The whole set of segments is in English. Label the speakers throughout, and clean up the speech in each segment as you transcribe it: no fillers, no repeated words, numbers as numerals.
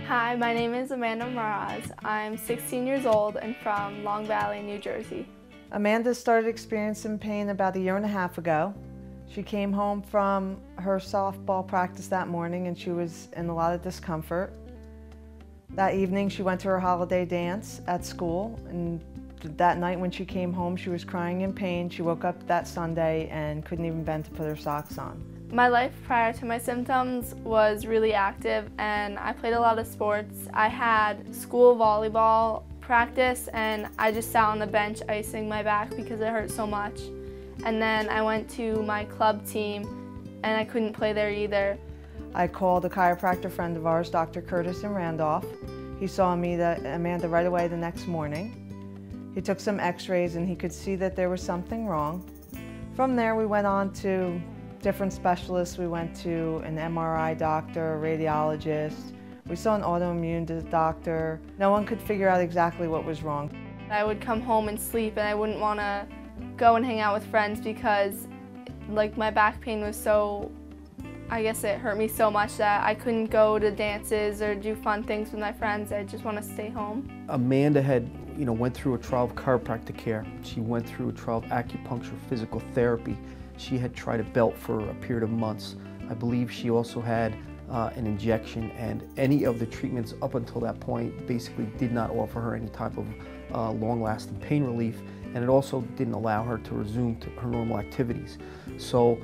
Speaker 1: Hi, my name is Amanda Mrasz. I'm 16 years old and from Long Valley, New Jersey.
Speaker 2: Amanda started experiencing pain about 1.5 years ago. She came home from her softball practice that morning and she was in a lot of discomfort. That evening she went to her holiday dance at school, and that night when she came home she was crying in pain. She woke up that Sunday and couldn't even bend to put her socks on.
Speaker 1: My life prior to my symptoms was really active and I played a lot of sports. I had school volleyball practice and I just sat on the bench icing my back because it hurt so much. And then I went to my club team and I couldn't play there either.
Speaker 2: I called a chiropractor friend of ours, Dr. Curtis in Randolph. He saw me, Amanda, right away the next morning. He took some x-rays and he could see that there was something wrong. From there we went on to different specialists. We went to an MRI doctor, a radiologist. We saw an autoimmune doctor. No one could figure out exactly what was wrong.
Speaker 1: I would come home and sleep and I wouldn't want to go and hang out with friends because my back pain was so, I guess it hurt me so much that I couldn't go to dances or do fun things with my friends. I just want to stay home.
Speaker 3: Amanda had went through a trial of chiropractic care. She went through a trial of acupuncture, physical therapy. She had tried a belt for a period of months. I believe she also had an injection, and any of the treatments up until that point basically did not offer her any type of long-lasting pain relief, and it also didn't allow her to resume to her normal activities. So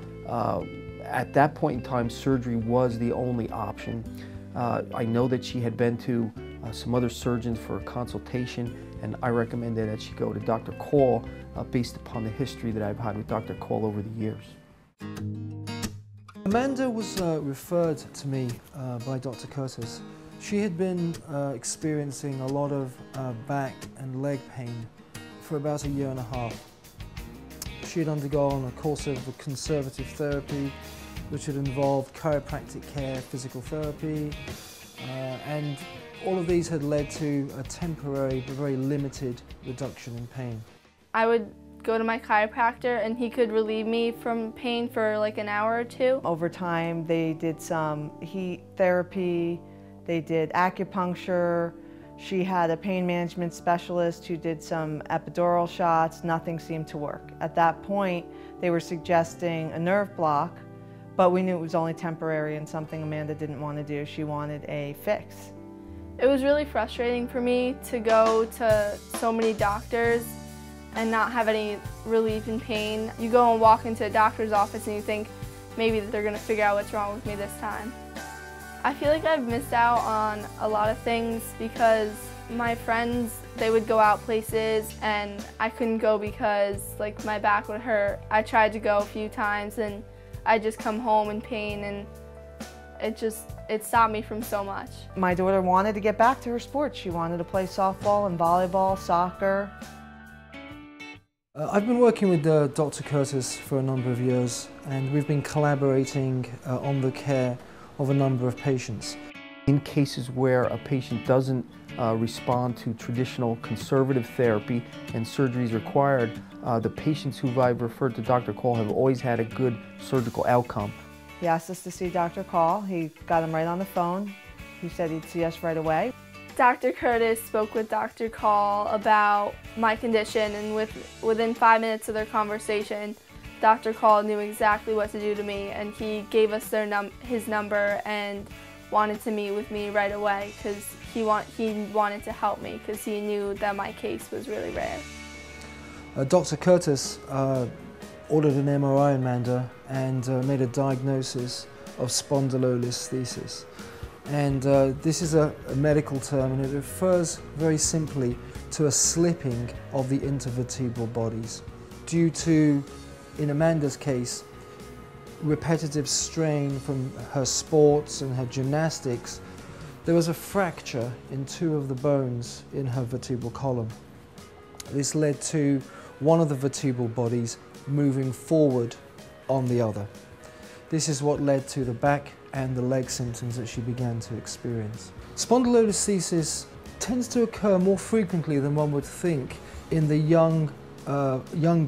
Speaker 3: at that point in time, surgery was the only option. I know that she had been to some other surgeons for a consultation, and I recommended that she go to Dr. Kaul based upon the history that I've had with Dr. Kaul over the years.
Speaker 4: Amanda was referred to me by Dr. Curtis. She had been experiencing a lot of back and leg pain for about 1.5 years. She had undergone a course of conservative therapy which had involved chiropractic care, physical therapy, and all of these had led to a temporary but very limited reduction in pain.
Speaker 1: I would go to my chiropractor and he could relieve me from pain for an hour or two.
Speaker 2: Over time they did some heat therapy, they did acupuncture. She had a pain management specialist who did some epidural shots. Nothing seemed to work. At that point they were suggesting a nerve block, but we knew it was only temporary and something Amanda didn't want to do. She wanted a fix.
Speaker 1: It was really frustrating for me to go to so many doctors and not have any relief in pain. You go and walk into a doctor's office and you think maybe they're going to figure out what's wrong with me this time. I feel like I've missed out on a lot of things because my friends, they would go out places and I couldn't go because my back would hurt. I tried to go a few times and I'd just come home in pain, and it stopped me from so much.
Speaker 2: My daughter wanted to get back to her sports. She wanted to play softball and volleyball, soccer.
Speaker 4: I've been working with Dr. Curtis for a number of years, and we've been collaborating on the care of a number of patients.
Speaker 3: In cases where a patient doesn't respond to traditional conservative therapy and surgery is required, the patients who I've referred to Dr. Kaul have always had a good surgical outcome.
Speaker 2: He asked us to see Dr. Kaul. He got him right on the phone. He said he'd see us right away.
Speaker 1: Dr. Curtis spoke with Dr. Kaul about my condition, and within 5 minutes of their conversation, Dr. Kaul knew exactly what to do to me, and he gave us his number and wanted to meet with me right away because he wanted to help me because he knew that my case was really rare.
Speaker 4: Dr. Curtis ordered an MRI in Amanda and made a diagnosis of spondylolisthesis. And this is a medical term, and it refers very simply to a slipping of the intervertebral bodies. Due to, in Amanda's case, repetitive strain from her sports and her gymnastics, there was a fracture in 2 of the bones in her vertebral column. This led to one of the vertebral bodies moving forward on the other. This is what led to the back and the leg symptoms that she began to experience. Spondylolisthesis tends to occur more frequently than one would think in the young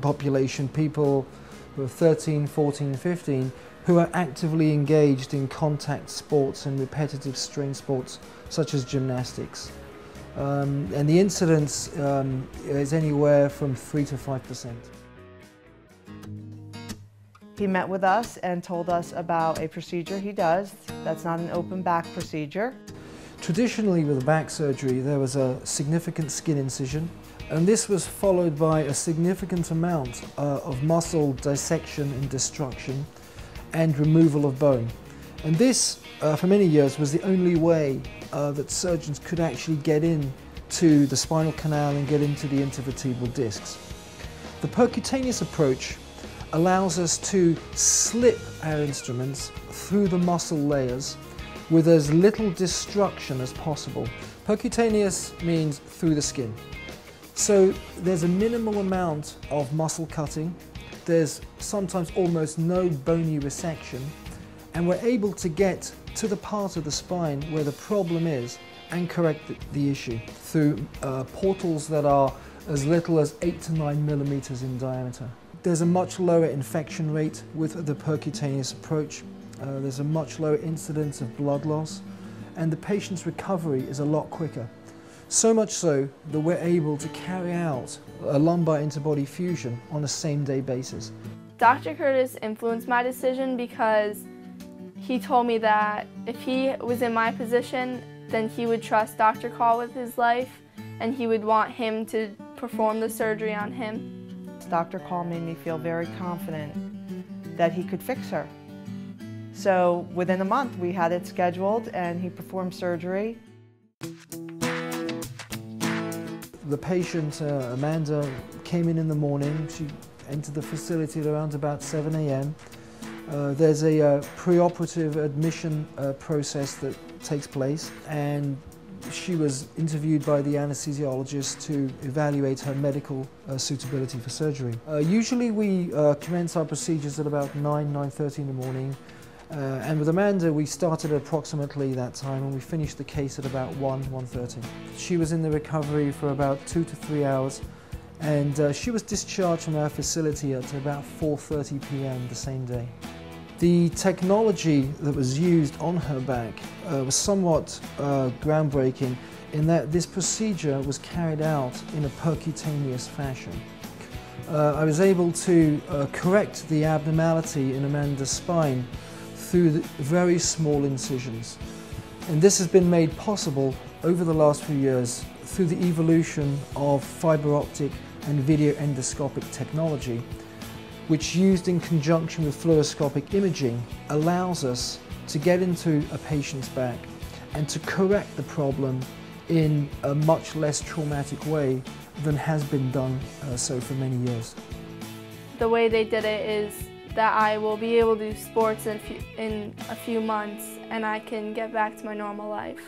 Speaker 4: population, people who are 13, 14, 15, who are actively engaged in contact sports and repetitive strain sports such as gymnastics. And the incidence is anywhere from 3 to 5%.
Speaker 2: He met with us and told us about a procedure he does that's not an open back procedure.
Speaker 4: Traditionally with back surgery there was a significant skin incision, and this was followed by a significant amount of muscle dissection and destruction and removal of bone. And this, for many years, was the only way that surgeons could actually get into the spinal canal and get into the intervertebral discs. The percutaneous approach allows us to slip our instruments through the muscle layers with as little destruction as possible. Percutaneous means through the skin. So there's a minimal amount of muscle cutting, there's sometimes almost no bony resection, and we're able to get to the part of the spine where the problem is and correct the issue through portals that are as little as 8 to 9 millimeters in diameter. There's a much lower infection rate with the percutaneous approach. There's a much lower incidence of blood loss, and the patient's recovery is a lot quicker. So much so that we're able to carry out a lumbar interbody fusion on a same-day basis.
Speaker 1: Dr. Curtis influenced my decision because he told me that if he was in my position, then he would trust Dr. Kaul with his life, and he would want him to perform the surgery on him.
Speaker 2: Dr. Kaul made me feel very confident that he could fix her. So within a month we had it scheduled and he performed surgery.
Speaker 4: The patient, Amanda, came in the morning. She entered the facility at around about 7 a.m. There's a preoperative admission process that takes place, and she was interviewed by the anesthesiologist to evaluate her medical suitability for surgery. Usually we commence our procedures at about 9:30 in the morning, and with Amanda we started at approximately that time and we finished the case at about 1:30. She was in the recovery for about 2 to 3 hours, and she was discharged from our facility at about 4:30 p.m. the same day. The technology that was used on her back was somewhat groundbreaking in that this procedure was carried out in a percutaneous fashion. I was able to correct the abnormality in Amanda's spine through the very small incisions. And this has been made possible over the last few years through the evolution of fiber optic and video endoscopic technology, which used in conjunction with fluoroscopic imaging allows us to get into a patient's back and to correct the problem in a much less traumatic way than has been done so for many years.
Speaker 1: The way they did it is that I will be able to do sports in a few months and I can get back to my normal life.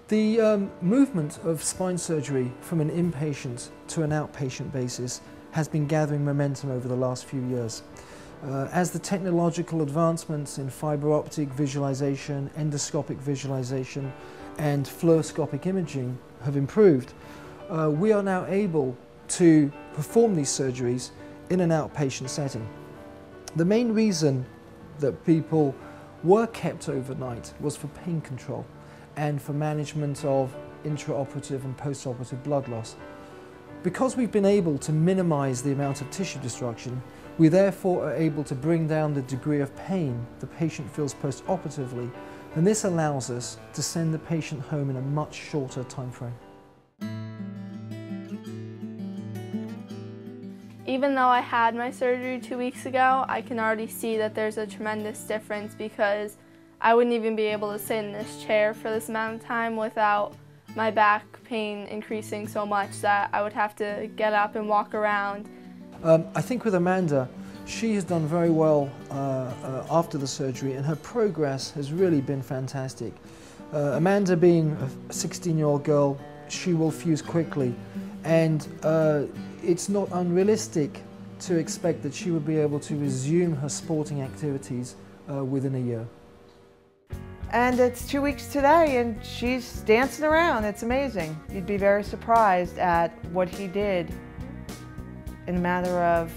Speaker 4: The movement of spine surgery from an inpatient to an outpatient basis has been gathering momentum over the last few years. As the technological advancements in fiber optic visualization, endoscopic visualization and fluoroscopic imaging have improved, we are now able to perform these surgeries in an outpatient setting. The main reason that people were kept overnight was for pain control and for management of intraoperative and postoperative blood loss. Because we've been able to minimize the amount of tissue destruction, we therefore are able to bring down the degree of pain the patient feels postoperatively, and this allows us to send the patient home in a much shorter time frame.
Speaker 1: Even though I had my surgery 2 weeks ago, I can already see that there's a tremendous difference because I wouldn't even be able to sit in this chair for this amount of time without my back pain increasing so much that I would have to get up and walk around.
Speaker 4: I think with Amanda, she has done very well after the surgery, and her progress has really been fantastic. Amanda, being a 16-year-old girl, she will fuse quickly, and it's not unrealistic to expect that she would be able to resume her sporting activities within a year.
Speaker 2: And it's 2 weeks today and she's dancing around. It's amazing. You'd be very surprised at what he did in a matter of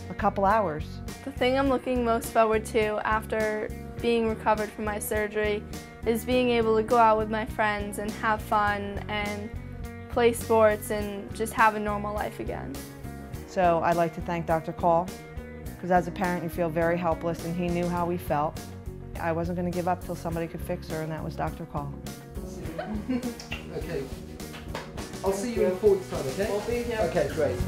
Speaker 2: a couple hours.
Speaker 1: The thing I'm looking most forward to after being recovered from my surgery is being able to go out with my friends and have fun and play sports and just have a normal life again.
Speaker 2: So I'd like to thank Dr. Kaul, because as a parent you feel very helpless, and he knew how we felt. I wasn't going to give up till somebody could fix her, and that was Dr. Kaul.
Speaker 4: Okay. I'll see you in 4 weeks' time, okay?
Speaker 2: We'll be here.
Speaker 4: Okay, great.